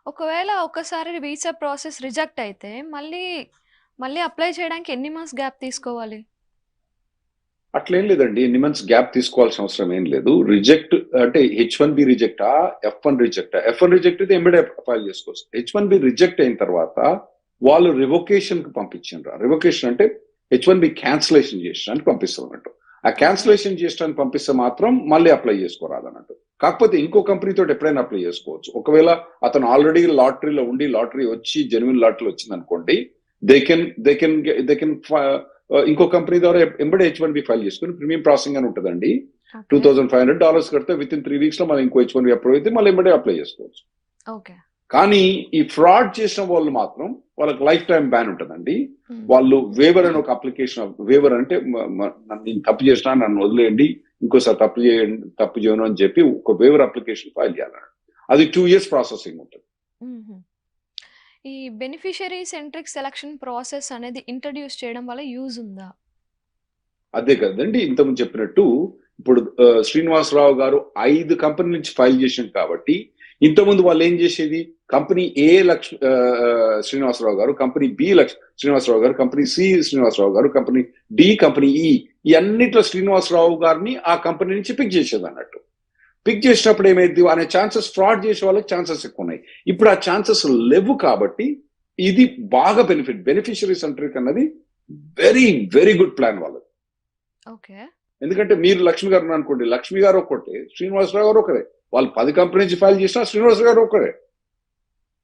ఒకవేళ ఒక్కసారి visa process reject అయితే మళ్ళీ అప్లై చేయడానికి ఎన్ని మంత్స్ గ్యాప్ తీసుకోవాలి? అట్లేం లేదండి. ఎన్ని మంత్స్ గ్యాప్ తీసుకోవాల్సిన అవసరం ఏం లేదు. రిజెక్ట్ అంటే H1B రిజెక్టా? F1 రిజెక్టా? F1 రిజెక్ట్ అయితే ఎంబడే ఫైల్ చేసుకోవచ్చు. H1B రిజెక్ట్ అయిన తర్వాత వాళ్ళు రివొకేషన్‌కి పంపించిండ్రు. రివొకేషన్ అంటే H1B క్యాన్సిలేషన్ చేయడానికి పంపిస్తారన్నట్టు. ఆ ఓకే. క్యాన్సిలేషన్ చేయడానికి పంపిస్తే మాత్రం మళ్ళీ అప్లై చేసుకోరాదన్నట్టు. కాకపోతే ఇంకో కంపెనీతోటి ఎప్పుడైనా అప్లై చేసుకోవచ్చు. ఒకవేళ అతను ఆల్రెడీ లాటరీలో ఉండి లాటరీ వచ్చి జెన్యూన్ లాటరీ వచ్చిందనుకోండి, దే కెన్ ఇంకో కంపెనీ ద్వారా ఎంబడే H1B ఫైల్ చేసుకుని ప్రీమియం ప్రాసెసింగ్ అని ఉంటుందండి. ఓకే. $2,500 కడితే విత్ ఇన్ 3 వీక్స్ లో మనం ఇంకో H1B అప్రూవ్ అయితే మళ్ళీ ఎంబడే అప్లై చేసుకోవచ్చు. ఓకే. కానీ ఈ ఫ్రాడ్ చేసిన వాళ్ళు మాత్రం వాళ్ళకి లైఫ్ టైం బ్యాన్ ఉంటుందండి. హ్మ్. వాళ్ళు వేవర్ అని ఒక అప్లికేషన్, వేవర్ అంటే నేను తప్పు చేసినా నన్ను వదిలేయండి, ఇంకోసారి తప్పు చేయను అని చెప్పి ఒక వేవర్ అప్లికేషన్ ఫైల్ చేయాలన్నాడు. అది 2 years ప్రాసెసింగ్ ఉంటుంది. హుహు. ఈ బెనిఫిషియరీ సెంట్రిక్ సెలక్షన్ ప్రాసెస్ అనేది ఇంట్రొడ్యూస్ చేయడం వల్ల యూజ్ ఉందా? అదే కదండి ఇంతకుముందు చెప్పినట్టు. ఇప్పుడు శ్రీనివాసరావు గారు 5 కంపెనీ నుంచి ఫైల్ చేసిండు కాబట్టి, ఇంతకుముందు వాళ్ళు ఏం చేసేది, కంపెనీ ఏ శ్రీనివాసరావు గారు, కంపెనీ బి శ్రీనివాసరావు గారు, కంపెనీ సి శ్రీనివాసరావు గారు, కంపెనీ డి, కంపెనీ ఈ, ఈ అన్నిట్లో శ్రీనివాసరావు గారిని ఆ కంపెనీ నుంచి పిక్ చేసేది అన్నట్టు. పిక్ చేసినప్పుడు ఏమైంది అనే ఛాన్సెస్, ఫ్రాడ్ చేసే వాళ్ళకి ఛాన్సెస్ ఎక్కువ ఉన్నాయి. ఇప్పుడు ఆ ఛాన్సెస్ లేవు కాబట్టి ఇది బాగా బెనిఫిషియరీ సెంట్రిక్ అన్నది వెరీ వెరీ గుడ్ ప్లాన్ వాళ్ళది. ఓకే. ఎందుకంటే మీరు లక్ష్మి గారు అనుకోండి, లక్ష్మి గారు ఒకటే, శ్రీనివాసరావు గారు ఒకరే. వాళ్ళు 10 కంపెనీ నుంచి ఫైల్ చేసినా శ్రీనివాసరావు గారు ఒకరే.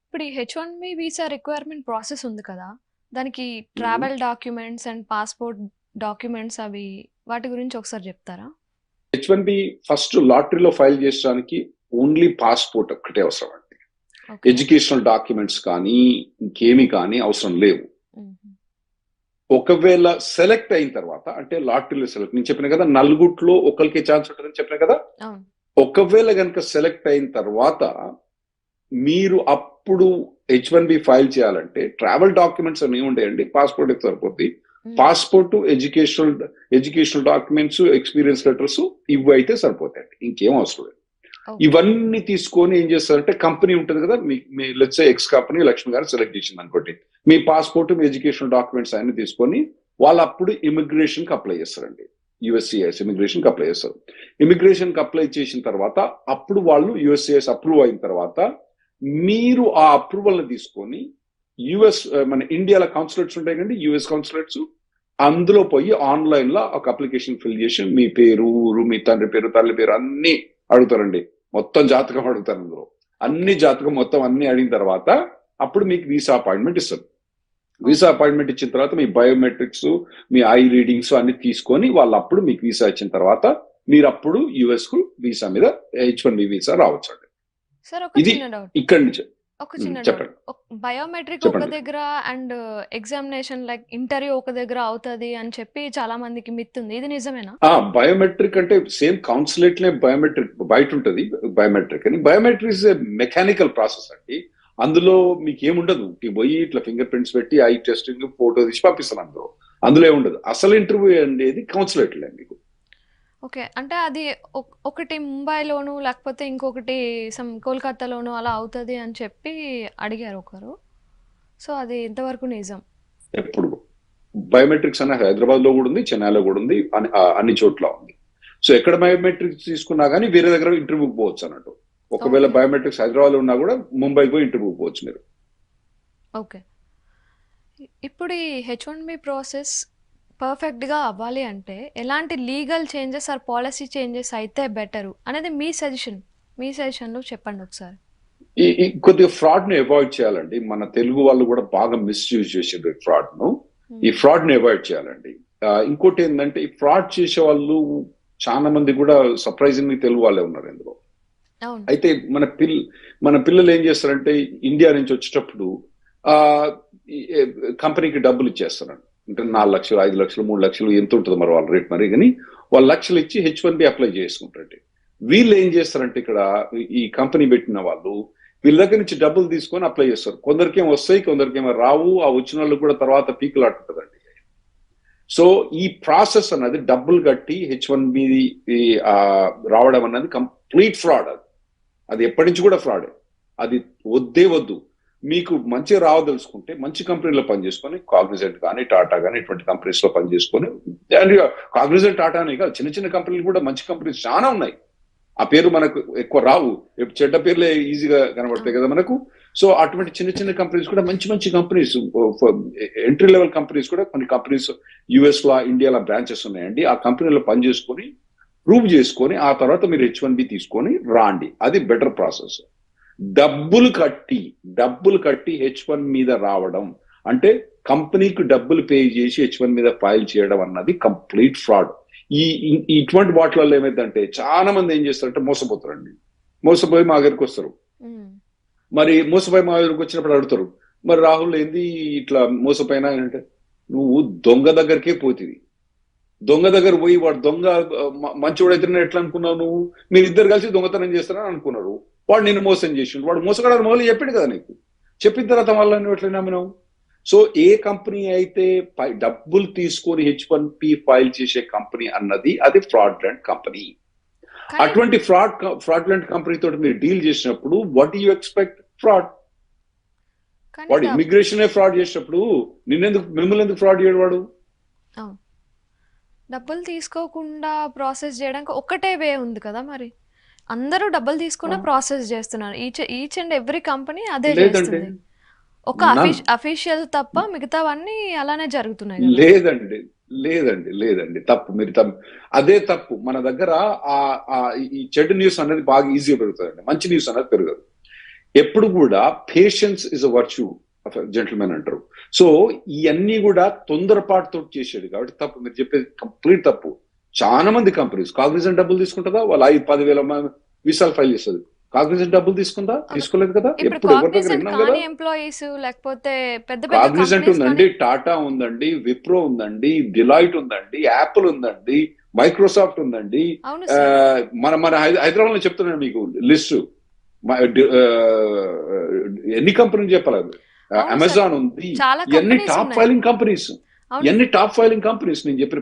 ఇప్పుడు ఈ H1B వీసా రిక్వైర్మెంట్ ప్రాసెస్ ఉంది కదా! దానికి travel documents and passport documents వాటి గురించి ఒకసారి చెప్తారా? H1B ఫస్ట్ లాటరీలో ఫైల్ చేయడానికి ఓన్లీ పాస్పోర్ట్ ఒక్కటే అవసరం అండి. ఓకే. ఎడ్యుకేషనల్ డాక్యుమెంట్స్ కానీ ఇంకేమీ కానీ అవసరం లేవు. హుహు. ఒకవేళ సెలెక్ట్ అయిన తర్వాత, అంటే లాటరీలో సెలెక్ట్, నేను చెప్పిన కదా నలుగుట్లో ఒకరికి ఛాన్స్ ఉంటుందని చెప్పిన కదా. అవును. ఒకవేళ కనుక సెలెక్ట్ అయిన తర్వాత మీరు అప్పుడు H1B ఫైల్ చేయాలంటే ట్రావెల్ డాక్యుమెంట్స్ అనేవి ఉంటాయండి. పాస్పోర్ట్ అయితే సరిపోద్ది. హ్మ్. Passport, educational documents, experience letters ఇవి అయితే సరిపోతాయండి. ఇంకేం అవసరం లేదు. ఓకే. ఇవన్నీ తీసుకొని ఏం చేస్తారంటే, కంపెనీ ఉంటుంది కదా, me let's say X company Lakshmi గారు సెలెక్ట్ చేసింది అనుకోండి, మీ పాస్పోర్ట్, మీ ఎడ్యుకేషనల్ డాక్యుమెంట్స్ అన్ని తీసుకొని వాళ్ళు అప్పుడు ఇమిగ్రేషన్ కి అప్లై చేస్తారండి. యుఎస్సిఐఎస్ ఇమిగ్రేషన్ కి అప్లై చేస్తారు. ఇమిగ్రేషన్ కి అప్లై చేసిన తర్వాత అప్పుడు వాళ్ళు యుఎస్సిఐఎస్ అప్రూవ్ అయిన తర్వాత మీరు ఆ అప్రూవల్ ని తీసుకొని మన ఇండియాలో కాన్సులేట్స్ ఉంటాయి కండి, యుఎస్ కాన్సులేట్స్, అందులో పోయి ఆన్లైన్ లో ఒక అప్లికేషన్ ఫిల్ చేసి మీ పేరు, ఊరు, మీ తండ్రి పేరు, తల్లి పేరు అన్ని అడుగుతారండి. మొత్తం జాతకం అడుగుతారు అందులో. అన్ని జాతకం మొత్తం అన్ని అడిగిన తర్వాత అప్పుడు మీకు వీసా అపాయింట్మెంట్ ఇస్తారు. వీసా అపాయింట్మెంట్ ఇచ్చిన తర్వాత మీ బయోమెట్రిక్స్, మీ ఐ రీడింగ్స్ అన్ని తీసుకొని వాళ్ళు అప్పుడు మీకు వీసా ఇచ్చిన తర్వాత మీరు అప్పుడు యుఎస్ కు వీసా మీద H1B వీసా రావచ్చు. సార్ ఇది ఇక్కడి నుంచి ఒక చిన్న డౌట్. చెప్పండి. బయోమెట్రిక్ ఒక చెప్పండి. దగ్గర అండ్ ఎగ్జామినేషన్ లైక్ ఇంటర్వ్యూ ఒక దగ్గర అవుతది అని చెప్పి చాలా మందికి మిత్ ఉంది. ఇది నిజమేనా? బయోమెట్రిక్ అంటే సేమ్ కాన్సులేట్ లే బయోమెట్రిక్ బయట ఉంటది. బయోమెట్రిక్ అని, బయోమెట్రిక్ ఇస్ మెకానికల్ ప్రాసెస్ అండి. అందులో మీకు ఏముండదు, పోయి ఇట్లా ఫింగర్ ప్రింట్స్ పెట్టి ఐ టెస్టింగ్ ఫోటో తీసి పంపిస్తాను. అందులో ఏముండదు. అసలు ఇంటర్వ్యూ అనేది కాన్సులేట్ లే మీకు. ఓకే. అంటే అది ఒకటి ముంబైలోను లేకపోతే ఇంకొకటి కోల్‌కత్తాలోను అలా అవుతది అని చెప్పి అడిగారు ఒకరు. సో, అది ఎంతవరకు నిజం? ఎప్పుడు బయోమెట్రిక్స్ అనే హైదరాబాద్ లో కూడా ఉంది, చెన్నైలో కూడా ఉంది, అన్ని చోట్ల ఉంది. సో ఎక్కడ బయోమెట్రిక్స్ తీసుకున్నా కానీ వేరే దగ్గర ఇంటర్వ్యూకి పోవచ్చు అన్నట్టు. ఒకవేళ ఓకే. బయోమెట్రిక్స్ హైదరాబాద్ లో ఉన్నా కూడా ముంబైకి పోయి ఇంటర్వ్యూకి పోవచ్చు మీరు. ఓకే. ఇప్పుడు ఈ H1B ప్రాసెస్ పర్ఫెక్ట్‌గా అవ్వాలి అంటే ఎలాంటి legal changes or policy changes అయితే బెటరు అనేది మీ సజెషన్. మీ సజెషన్‌లో చెప్పండి ఒకసారి. ఈ కొద్దిగా ఫ్రాడ్ ని అవాయిడ్ చేయాలండి. మన తెలుగు వాళ్ళు కూడా బాగా మిస్యూజ్ చేసిండ్రు ఈ ఫ్రాడ్ ను. ఈ ఫ్రాడ్ ని అవాయిడ్ చేయాలండి. ఇంకోటి ఏంటంటే, ఈ ఫ్రాడ్ చేసే వాళ్ళు చాలా మంది కూడా సర్ప్రైజింగ్లీ తెలుగు వాళ్ళే ఉన్నారు ఇందులో. అవును. అయితే మన పిల్లలు ఏం చేస్తారంటే, ఇండియా నుంచి వచ్చేటప్పుడు ఆ కంపెనీకి డబ్బులు ఇచ్చేస్తారు. అంటే 4 లక్షలు, 5 లక్షలు, 3 లక్షలు ఎంత ఉంటుంది మరి వాళ్ళ రేట్ మరి, కానీ వాళ్ళు లక్షలు ఇచ్చి H1B అప్లై చేసుకుంటారండి. వీళ్ళు ఏం చేస్తారంటే, ఇక్కడ ఈ కంపెనీ పెట్టిన వాళ్ళు వీళ్ళ దగ్గర నుంచి డబ్బులు తీసుకొని అప్లై చేస్తారు. కొందరికేమో వస్తాయి, కొందరికేమో రావు. ఆ వచ్చిన వాళ్ళు కూడా తర్వాత పీకులాడుతుందండి. సో ఈ ప్రాసెస్ అన్నది డబ్బులు కట్టి H1B రావడం అన్నది కంప్లీట్ ఫ్రాడ్. అది ఎప్పటి నుంచి కూడా ఫ్రాడే. అది వద్దే వద్దు. మీకు మంచిగా రావదలుచుకుంటే మంచి కంపెనీలో పనిచేసుకొని కాగ్నిజెంట్ కానీ టాటా కానీ ఇటువంటి కంపెనీస్ లో పనిచేసుకొని, అండ్ కాగ్నిజెంట్ టాటానే కాదు, చిన్న చిన్న కంపెనీలు కూడా మంచి కంపెనీస్ చాలా ఉన్నాయి. ఆ పేరు మనకు ఎక్కువ రావు, చెడ్డ పేర్లే ఈజీగా కనబడతాయి కదా మనకు. సో అటువంటి చిన్న చిన్న కంపెనీస్ కూడా మంచి మంచి కంపెనీస్, ఎంట్రీ లెవెల్ కంపెనీస్ కూడా కొన్ని కంపెనీస్ యుఎస్ లో ఇండియాలో బ్రాంచెస్ ఉన్నాయండి. ఆ కంపెనీలో పనిచేసుకొని ప్రూవ్ చేసుకొని ఆ తర్వాత మీరు H1B తీసుకొని రాండి. అది బెటర్ ప్రాసెస్. డబ్బులు కట్టి H1 మీద రావడం అంటే కంపెనీకి డబ్బులు పే చేసి H1 మీద ఫైల్ చేయడం అన్నది కంప్లీట్ ఫ్రాడ్. ఇటువంటి వాటిలలో ఏమైందంటే చాలా మంది ఏం చేస్తారంటే మోసపోతారండి. మోసపోయి మా దగ్గరికి వస్తారు. మరి మోసపోయి మా దగ్గరికి వచ్చినప్పుడు అడుగుతారు, మరి రాహుల్ ఏంది ఇట్లా మోసపోయినా అంటే, నువ్వు దొంగ దగ్గరికే పోతుంది. దొంగ దగ్గర పోయి వాడు దొంగ మంచివాడైతే ఎట్లా అనుకున్నావు నువ్వు? మీరిద్దరు కలిసి దొంగతనం చేస్తారని అనుకున్నారు. వాడు నిన్ను మోసం చేసిండు. వాడు మోసగాడు మొదలు చెప్పాడు కదా నీకు. చెప్పిన తర్వాత మళ్ళీ నువ్వు ఎట్లా నమ్మినావు? సో ఏ కంపెనీ అయితే డబ్బులు తీసుకొని H1B ఫైల్ చేసే కంపెనీ అన్నది అది ఫ్రాడ్లెంట్ కంపెనీ. అటువంటి ఫ్రాడ్లెంట్ కంపెనీ తోటి మీరు డీల్ చేసినప్పుడు వాట్ యు ఎక్స్పెక్ట్? ఫ్రాడ్. వాడు ఇమిగ్రేషన్ ఫ్రాడ్ చేసినప్పుడు మిమ్మల్ని ఎందుకు ఫ్రాడ్ చేయడు వాడు? డబ్బులు తీసుకోకుండా ప్రాసెస్ చేయడానికి ఒకటే వే ఉంది కదా, మరి అందరూ డబ్బులు తీసుకున్న ప్రాసెస్ చేస్తున్నారు. ఈచ్ అండ్ ఎవ్రీ కంపెనీ అదే చేస్తుంది. ఒక అఫీషియల్ తప్ప మిగతావన్నీ అలానే జరుగుతున్నాయి. లేదండి తప్పు. మీరు తప్పు, అదే తప్పు. మన దగ్గర ఈ చెడు న్యూస్ అనేది బాగా ఈజీగా పెరుగుతుందండి, మంచి న్యూస్ అనేది పెరగదు. ఎప్పుడు కూడా patience is a virtue of gentlemen అంటారు. సో ఇవన్నీ కూడా తొందరపాటుతో చేసేది కాబట్టి తప్పు. మీరు చెప్పేది కంప్లీట్ తప్పు. చాలా మంది కంపెనీస్ కాగ్నిజెంట్ డబ్బులు తీసుకుంటుందా, వాళ్ళు 5-10,000 వీసాలు ఫైల్ చేస్తుంది. కాగ్నిజెంట్ డబ్బులు తీసుకుందా? తీసుకోలేదు కదా. ఎప్పుడు ఎవరి దగ్గర విన్నాం కదా. కాగ్నిజెంట్ ఉందండి, టాటా ఉందండి, విప్రో ఉందండి, డిలాయిట్ ఉందండి, యాపిల్ ఉందండి, మైక్రోసాఫ్ట్ ఉందండి. మన హైదరాబాద్ లో చెప్తున్నాను మీకు లిస్టు. ఎన్ని కంపెనీలు చెప్పాలి? అమెజాన్ ఉంది. ఇవన్నీ టాప్ ఫైలింగ్ కంపెనీస్. నేను చెప్పిన